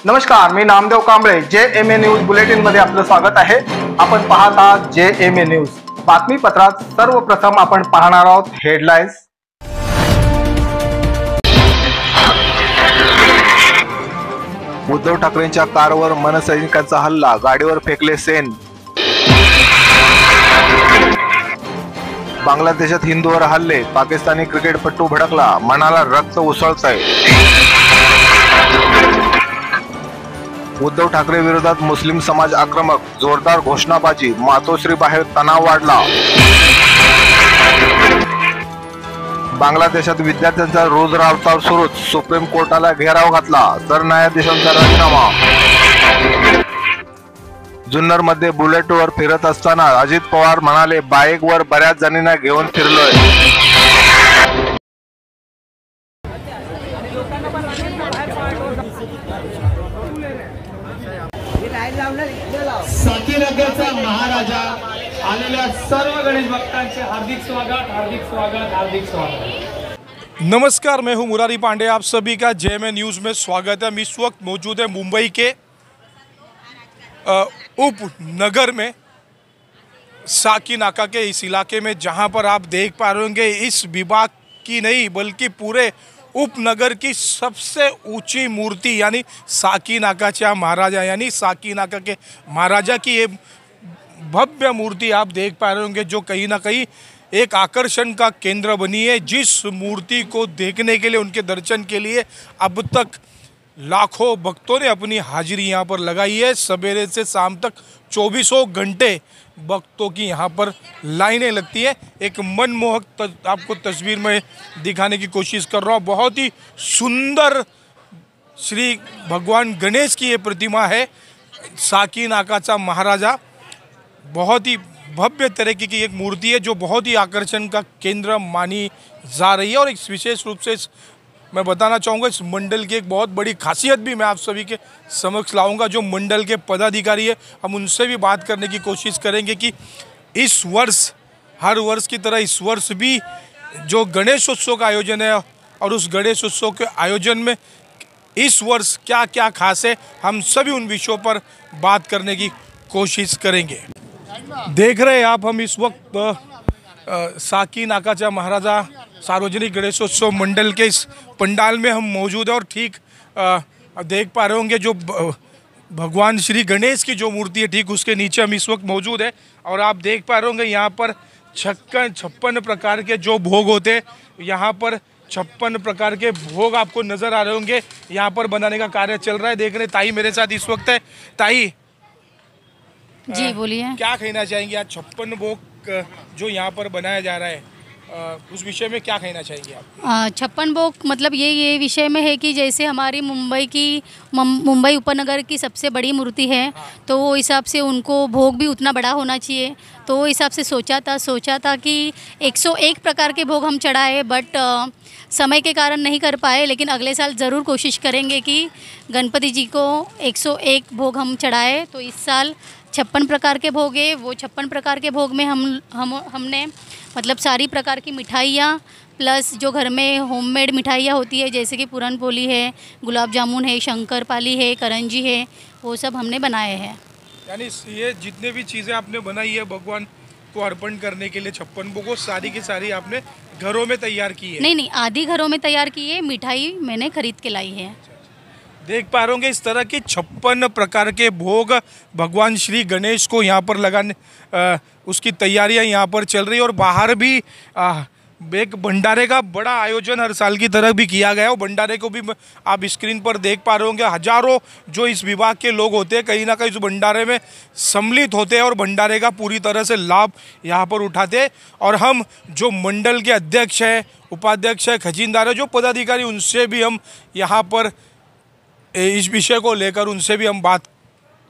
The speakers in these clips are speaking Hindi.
नमस्कार, मी Namdev Kamble. JMA news bulletin मध्ये आपलं स्वागत आहे. आपण पाहत आहात JMA न्यूज. बातमीपत्रात सर्वप्रथम आपण पाहणार आहोत हेडलाईन्स. उद्धव ठाकरेंच्या कारवर मनसैनिकांचा हल्ला, गाडीवर फेकले सेन. बांगलादेशात हिंदूवर हल्ले, पाकिस्तानी क्रिकेटपटू भडकला, मनाला रक्त उसळतंय. उद्धव ठाकरे विरोधात मुस्लिम समाज आक्रमक, जोरदार घोषणाबाजी, मातोश्री बाहेर तणाव वाढला. बांगलादेशात विद्यार्थ्यांचा रोजर हडताळ सुरूच, सुप्रीम कोर्टाला घेराव घातला, सरन्यायाधीशांचा राजीनामा. जुन्नरमध्ये बुलेटवर फिरत असताना अजित पवार म्हणाले, बाईकवर बऱ्याच जणींना घेऊन फिरलोय. साकीनगरचा महाराजा आलेल्या सर्व गणेश भक्तांचे हार्दिक स्वागत, हार्दिक स्वागत, हार्दिक स्वागत. नमस्कार, मैं हूं मुरारी पांडे. आप सभी का JMA न्यूज़ में स्वागत है. हम इस वक्त मौजूद है मुंबई के उपनगर में साकी नाका के इस इलाके में, जहां पर आप देख पा रहे होंगे इस विभाग की नहीं बल्कि पूरे उपनगर की सबसे ऊंची मूर्ति यानी साकी नाकाच्या महाराजा यानी साकी नाका के महाराजा की ये भव्य मूर्ति आप देख पा रहे होंगे, जो कहीं ना कहीं एक आकर्षण का केंद्र बनी है. जिस मूर्ति को देखने के लिए, उनके दर्शन के लिए अब तक लाखों भक्तों ने अपनी हाजिरी यहाँ पर लगाई है. सवेरे से शाम तक 24 घंटे भक्तों की यहाँ पर लाइनें लगती है. एक मनमोहक आपको तस्वीर में दिखाने की कोशिश कर रहा हूँ. बहुत ही सुंदर श्री भगवान गणेश की ये प्रतिमा है. साकी नाकाचा महाराजा बहुत ही भव्य तरीके की एक मूर्ति है, जो बहुत ही आकर्षण का केंद्र मानी जा रही है. और एक विशेष रूप से मैं बताना चाहूँगा, इस मंडल की एक बहुत बड़ी खासियत भी मैं आप सभी के समक्ष लाऊंगा. जो मंडल के पदाधिकारी है, हम उनसे भी बात करने की कोशिश करेंगे कि इस वर्ष हर वर्ष की तरह इस वर्ष भी जो गणेशोत्सव का आयोजन है और उस गणेशोत्सव के आयोजन में इस वर्ष क्या क्या खास है, हम सभी उन विषयों पर बात करने की कोशिश करेंगे. देख रहे हैं आप, हम इस वक्त साकी नाकाचा महाराजा सार्वजनिक गणेशोत्सव मंडल के इस पंडाल में हम मौजूद हैं. और ठीक देख पा रहे होंगे जो भगवान श्री गणेश की जो मूर्ति है, ठीक उसके नीचे हम इस वक्त मौजूद है. और आप देख पा रहे होंगे यहाँ पर 56 प्रकार के जो भोग होते हैं, यहाँ पर 56 प्रकार के भोग आपको नज़र आ रहे होंगे. यहाँ पर बनाने का कार्य चल रहा है. देख रहे ताई मेरे साथ इस वक्त है. ताई जी बोलिए, क्या कहना चाहेंगे आज 56 भोग जो यहाँ पर बनाया जा रहा है, उस विषय में क्या कहना चाहेंगे आप? 56 भोग मतलब ये विषय में है कि जैसे हमारी मुंबई उपनगर की सबसे बड़ी मूर्ति है, तो वो हिसाब से उनको भोग भी उतना बड़ा होना चाहिए. तो वो हिसाब से सोचा था कि 101 प्रकार के भोग हम चढ़ाए, बट समय के कारण नहीं कर पाए. लेकिन अगले साल ज़रूर कोशिश करेंगे कि गणपति जी को 101 भोग हम चढ़ाए. तो इस साल 56 प्रकार के भोग है. वो 56 प्रकार के भोग में हमने मतलब सारी प्रकार की मिठाइयाँ प्लस जो घर में होममेड मिठाइयाँ होती है, जैसे कि पूरन पोली है, गुलाब जामुन है, शंकरपाली है, करंजी है, वो सब हमने बनाए हैं. यानी ये जितने भी चीज़ें आपने बनाई है भगवान को अर्पण करने के लिए 56 भोग, सारी की सारी आपने घरों में तैयार की है? नहीं, आधी घरों में तैयार की है, मिठाई मैंने खरीद के लाई है. देख पा रहे होंगे इस तरह की 56 प्रकार के भोग भगवान श्री गणेश को यहाँ पर लगाने उसकी तैयारियाँ यहाँ पर चल रही है. और बाहर भी एक भंडारे का बड़ा आयोजन हर साल की तरह भी किया गया है. और भंडारे को भी आप स्क्रीन पर देख पा रहे होंगे. हजारों जो इस विभाग के लोग होते हैं, कहीं ना कहीं इस भंडारे में सम्मिलित होते हैं और भंडारे का पूरी तरह से लाभ यहाँ पर उठाते हैं. और हम जो मंडल के अध्यक्ष हैं, उपाध्यक्ष है, खजीनदार है, जो पदाधिकारी, उनसे भी हम यहाँ पर इस विषय को लेकर उनसे भी हम बात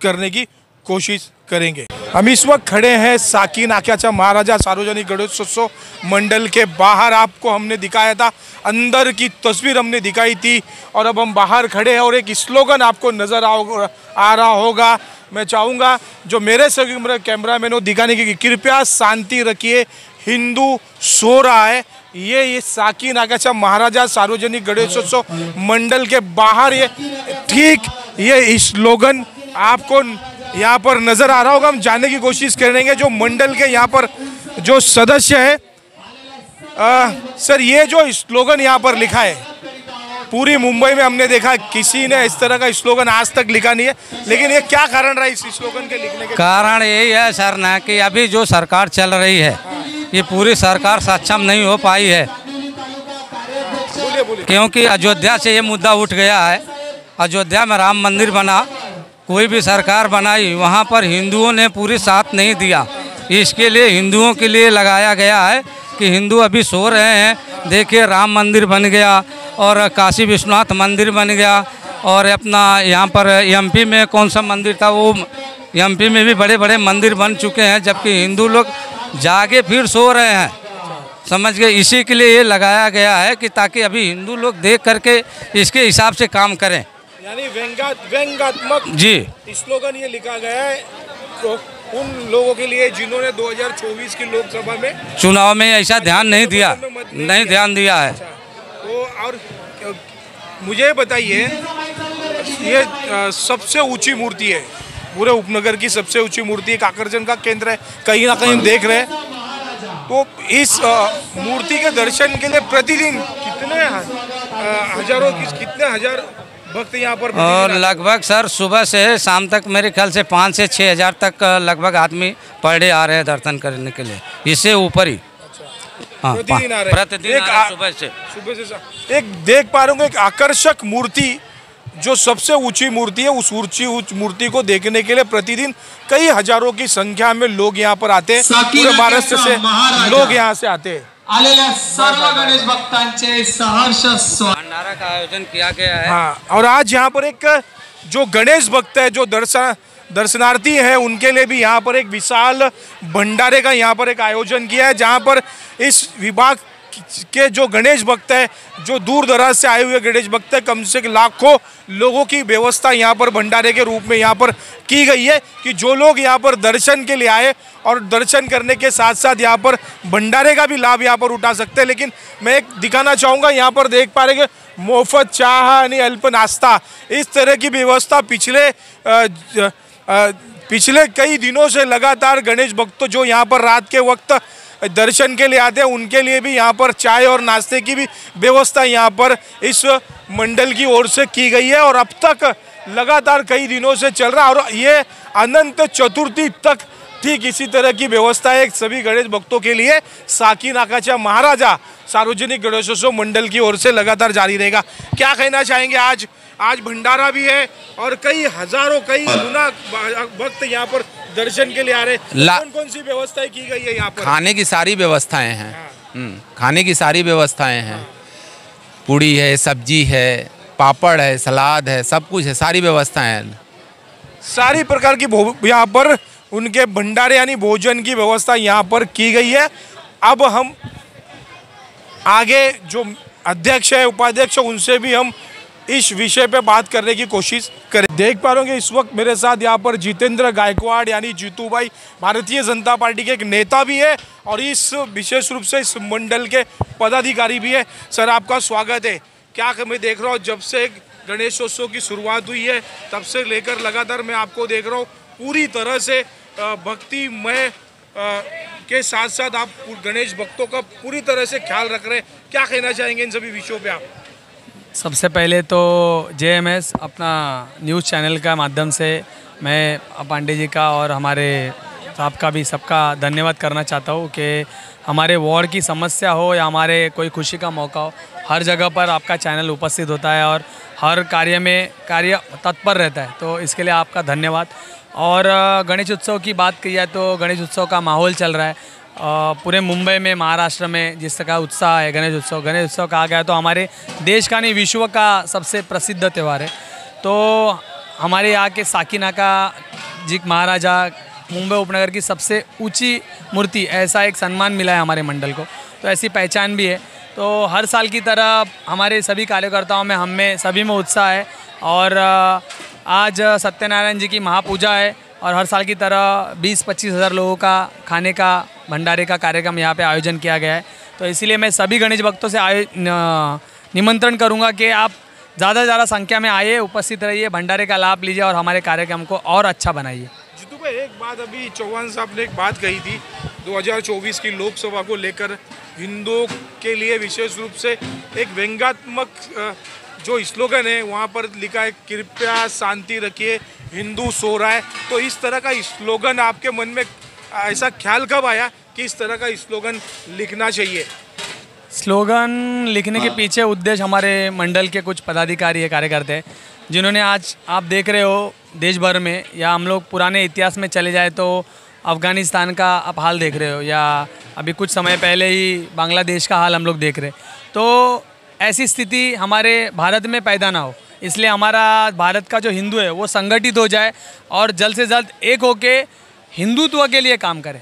करने की कोशिश करेंगे. हम इस वक्त खड़े हैं साकी नाक्याचा महाराजा सार्वजनिक गणेशोत्सव मंडल के बाहर. आपको हमने दिखाया था, अंदर की तस्वीर हमने दिखाई थी, और अब हम बाहर खड़े हैं और एक स्लोगन आपको नज़र आ रहा होगा. मैं चाहूँगा जो मेरे सभी कैमरामैन को दिखाने की, कृपया शांति रखिए, हिंदू सो रहा है. ये साकी नाक्याचा महाराजा सार्वजनिक गणेशोत्सव मंडल के बाहर ये ठीक ये स्लोगन आपको यहाँ पर नजर आ रहा होगा। हम जानने की कोशिश करेंगे जो मंडल के यहाँ पर जो सदस्य है। सर, ये जो स्लोगन यहाँ पर लिखा है, पूरी मुंबई में हमने देखा किसी ने इस तरह का स्लोगन आज तक लिखा नहीं है, लेकिन ये क्या कारण रहा इस स्लोगन के लिखने के? कारण यही है सर ना कि अभी जो सरकार चल रही है ये पूरी सरकार सक्षम नहीं हो पाई है। बोलिए। क्योंकि अयोध्या से ये मुद्दा उठ गया है। अयोध्या में राम मंदिर बना, कोई भी सरकार बनाई, वहाँ पर हिंदुओं ने पूरी साथ नहीं दिया। इसके लिए हिंदुओं के लिए लगाया गया है कि हिंदू अभी सो रहे हैं। देखिए, राम मंदिर बन गया और काशी विश्वनाथ मंदिर बन गया, और अपना यहाँ पर एमपी में कौन सा मंदिर था, वो एमपी में भी बड़े बड़े मंदिर बन चुके हैं, जबकि हिंदू लोग जाके फिर सो रहे हैं। समझ गए? इसी के लिए ये लगाया गया है कि ताकि अभी हिंदू लोग देख करके इसके हिसाब से काम करें। यानी व्यंग्यात्मक जी स्लोगन ये लिखा गया है तो उन लोगों के लिए जिन्होंने 2024 की लोकसभा में चुनाव में ऐसा ध्यान नहीं दिया है। तो और मुझे बताइए, ये सबसे ऊंची मूर्ति है, पूरे उपनगर की सबसे ऊंची मूर्ति, एक आकर्षण का केंद्र है, कहीं ना कहीं देख रहे हैं। तो इस मूर्ति के दर्शन के लिए प्रतिदिन कितने हजार भक्त यहाँ पर? और लगभग सर सुबह से शाम तक मेरे ख्याल से 5 से 6 हज़ार तक लगभग आदमी पर डे आ रहे हैं दर्शन करने के लिए, इससे ऊपर ही। हाँ, प्रतिदिन आ रहे हैं। प्रतिदिन सुबह से एक देख पा रहे हो एक आकर्षक मूर्ति, जो सबसे ऊंची मूर्ति है, उस ऊंची मूर्ति को देखने के लिए प्रतिदिन कई हजारों की संख्या में लोग यहाँ पर आते हैं। पूरे महाराष्ट्र से लोग यहाँ से आते हैं। आलेल्या सर्व गणेश भक्तांचे सहर्ष स्वागत। भंडारा का आयोजन किया गया है। हाँ, और आज यहाँ पर एक जो गणेश भक्त है, जो दर्शनार्थी है, उनके लिए भी यहाँ पर एक विशाल भंडारे का यहाँ पर एक आयोजन किया है, जहाँ पर इस विभाग के जो गणेश भक्त है, जो दूर दराज से आए हुए गणेश भक्त है, कम से कम लाखों लोगों की व्यवस्था यहाँ पर भंडारे के रूप में यहाँ पर की गई है कि जो लोग यहाँ पर दर्शन के लिए आए और दर्शन करने के साथ साथ यहाँ पर भंडारे का भी लाभ यहाँ पर उठा सकते हैं। लेकिन मैं एक दिखाना चाहूँगा, यहाँ पर देख पा रहे कि मुफ्त चाह यानी अल्प नाश्ता, इस तरह की व्यवस्था पिछले कई दिनों से लगातार गणेश भक्त जो यहाँ पर रात के वक्त दर्शन के लिए आते हैं, उनके लिए भी यहाँ पर चाय और नाश्ते की भी व्यवस्था यहाँ पर इस मंडल की ओर से की गई है, और अब तक लगातार कई दिनों से चल रहा है। और ये अनंत चतुर्थी तक ठीक इसी तरह की व्यवस्था है सभी गणेश भक्तों के लिए। साकीनाकाच्या महाराजा सार्वजनिक गणेशोत्सव मंडल की ओर से लगातार जारी रहेगा। क्या कहना चाहेंगे? आज भंडारा भी है और कई हजारों कई गुना भक्त यहाँ पर दर्शन के लिए आ रहे हैं। कौन सी व्यवस्थाएं की गई है यहाँ पर? खाने की सारी व्यवस्थाएं हैं। खाने की सारी व्यवस्थाएं हैं। पूड़ी है, सब्जी है, पापड़ है, सलाद है, सब कुछ है, सारी व्यवस्थाएं हैं। सारी प्रकार की यहाँ पर उनके भंडारे यानी भोजन की व्यवस्था यहाँ पर की गई है। अब हम आगे जो अध्यक्ष है, उपाध्यक्ष, उनसे भी हम इस विषय पे बात करने की कोशिश करें। देख पा रहे हो इस वक्त मेरे साथ यहाँ पर जितेंद्र गायकवाड़ यानी जीतू भाई, भारतीय जनता पार्टी के एक नेता भी है और इस विशेष रूप से इस मंडल के पदाधिकारी भी है। सर, आपका स्वागत है। क्या मैं देख रहा हूँ जब से गणेशोत्सव की शुरुआत हुई है तब से लेकर लगातार मैं आपको देख रहा हूँ पूरी तरह से भक्तिमय के साथ साथ आप गणेश भक्तों का पूरी तरह से ख्याल रख रहे हैं। क्या कहना चाहेंगे इन सभी विषयों पे आप? सबसे पहले तो JMS अपना न्यूज़ चैनल का माध्यम से मैं पांडे जी का और हमारे साहब का भी सबका धन्यवाद करना चाहता हूँ कि हमारे वार्ड की समस्या हो या हमारे कोई खुशी का मौका हो, हर जगह पर आपका चैनल उपस्थित होता है और हर कार्य तत्पर रहता है, तो इसके लिए आपका धन्यवाद। और गणेश उत्सव की बात की जाए तो गणेश उत्सव का माहौल चल रहा है पूरे मुंबई में, महाराष्ट्र में जिस तरह का उत्साह है। गणेश उत्सव कहा गया तो हमारे देश का नहीं विश्व का सबसे प्रसिद्ध त्यौहार है। तो हमारे यहाँ के साकीनाका जी महाराजा मुंबई उपनगर की सबसे ऊंची मूर्ति, ऐसा एक सम्मान मिला है हमारे मंडल को, तो ऐसी पहचान भी है। तो हर साल की तरह हमारे सभी कार्यकर्ताओं में, हम में सभी में उत्साह है। और आज सत्यनारायण जी की महापूजा है और हर साल की तरह 20-25 हज़ार लोगों का खाने का भंडारे का कार्यक्रम यहाँ पे आयोजन किया गया है। तो इसीलिए मैं सभी गणेश भक्तों से निमंत्रण करूँगा कि आप ज़्यादा से ज़्यादा संख्या में आइए, उपस्थित रहिए, भंडारे का लाभ लीजिए और हमारे कार्यक्रम को और अच्छा बनाइए। जीतू भाई, एक बात अभी चौहान साहब ने एक बात कही थी 2024 की लोकसभा को लेकर, हिंदुओं के लिए विशेष रूप से एक व्यंग्यात्मक जो स्लोगन है वहाँ पर लिखा है, कृपया शांति रखिए, हिंदू सो रहा है। तो इस तरह का स्लोगन आपके मन में ऐसा ख्याल कब आया कि इस तरह का स्लोगन लिखना चाहिए? स्लोगन लिखने के पीछे उद्देश्य हमारे मंडल के कुछ पदाधिकारी है, कार्यकर्ता हैं, जिन्होंने आज आप देख रहे हो देश भर में, या हम लोग पुराने इतिहास में चले जाए तो अफ़गानिस्तान का आप हाल देख रहे हो, या अभी कुछ समय पहले ही बांग्लादेश का हाल हम लोग देख रहे। तो ऐसी स्थिति हमारे भारत में पैदा ना हो, इसलिए हमारा भारत का जो हिंदू है वो संगठित हो जाए और जल्द से जल्द एक होके हिंदुत्व के लिए काम करें,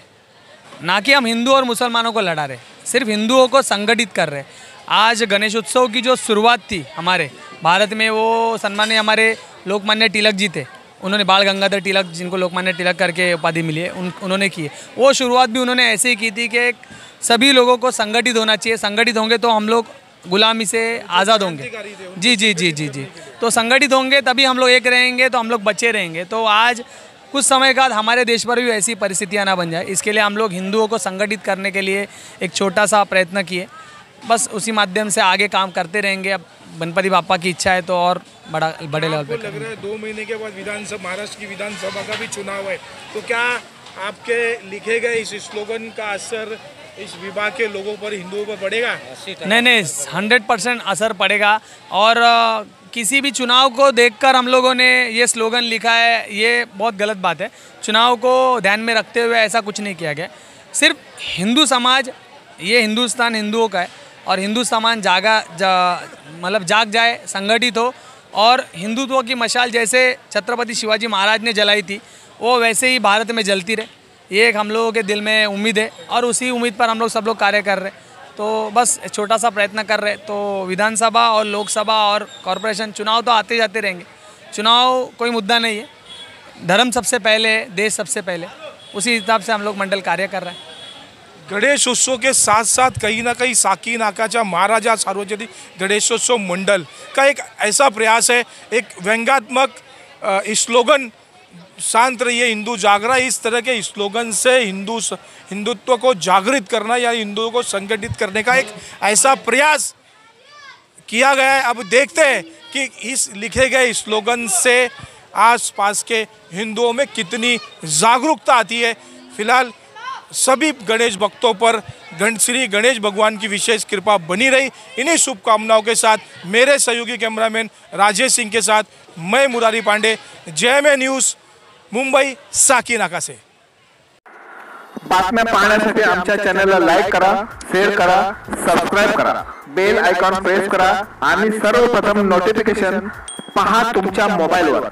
ना कि हम हिंदू और मुसलमानों को लड़ा रहे, सिर्फ हिंदुओं को संगठित कर रहे। आज गणेश उत्सव की जो शुरुआत थी हमारे भारत में, वो सम्मानीय हमारे लोकमान्य तिलक जी थे, उन्होंने बाल गंगाधर तिलक, जिनको लोकमान्य तिलक करके उपाधि मिली है, उन्होंने की है। वो शुरुआत भी उन्होंने ऐसे ही की थी कि सभी लोगों को संगठित होना चाहिए, संगठित होंगे तो हम लोग गुलामी से आज़ाद होंगे। जी जी जी जी जी तो संगठित होंगे तभी हम लोग एक रहेंगे, तो हम लोग बचे रहेंगे। तो आज कुछ समय बाद हमारे देश पर भी ऐसी परिस्थितियां ना बन जाए, इसके लिए हम लोग हिंदुओं को संगठित करने के लिए एक छोटा सा प्रयत्न किए, बस उसी माध्यम से आगे काम करते रहेंगे। अब गणपति बापा की इच्छा है तो और बड़े लेवल पे लग रहा है 2 महीने के बाद विधानसभा, महाराष्ट्र की विधानसभा का भी चुनाव है, तो क्या आपके लिखे गए इस स्लोगन का असर इस विभाग के लोगों पर, हिंदुओं पर पड़ेगा? नहीं, 100% असर पड़ेगा। और किसी भी चुनाव को देखकर हम लोगों ने ये स्लोगन लिखा है, ये बहुत गलत बात है। चुनाव को ध्यान में रखते हुए ऐसा कुछ नहीं किया गया। सिर्फ हिंदू समाज, ये हिंदुस्तान हिंदुओं का है और हिंदू समाज जाग जाए, संगठित हो और हिंदुत्व की मशाल जैसे छत्रपति शिवाजी महाराज ने जलाई थी वो वैसे ही भारत में जलती रहे, ये एक हम लोगों के दिल में उम्मीद है और उसी उम्मीद पर हम लोग सब लोग कार्य कर रहे हैं। तो बस छोटा सा प्रयत्न कर रहे। तो विधानसभा और लोकसभा और कॉरपोरेशन चुनाव तो आते जाते रहेंगे, चुनाव कोई मुद्दा नहीं है, धर्म सबसे पहले, देश सबसे पहले, उसी हिसाब से हम लोग मंडल कार्य कर रहे हैं। गणेशोत्सव के साथ साथ कहीं ना कहीं साकी नाकाच्या महाराजा सार्वजनिक गणेशोत्सव मंडल का एक ऐसा प्रयास है, एक व्यंग्यात्मक स्लोगन, शांत रहिए हिंदू जागरा, इस तरह के स्लोगन से हिंदुत्व को जागृत करना या हिंदुओं को संगठित करने का एक ऐसा प्रयास किया गया है। अब देखते हैं कि इस लिखे गए स्लोगन से आसपास के हिंदुओं में कितनी जागरूकता आती है। फिलहाल सभी गणेश भक्तों पर श्री गणेश भगवान की विशेष कृपा बनी रही। इन्हीं शुभकामनाओं के साथ मेरे सहयोगी कैमरामैन राजेश सिंह के साथ मैं मुरारी पांडे, JMA न्यूज़, मुंबई साकी नाका से। बातम्या पाहण्यासाठी आमच्या चॅनलला लाईक करा, शेअर करा, सबस्क्राइब करा, बेल आयकॉन प्रेस करा आणि सर्वप्रथम नोटिफिकेशन पहा तुमच्या मोबाईलवर।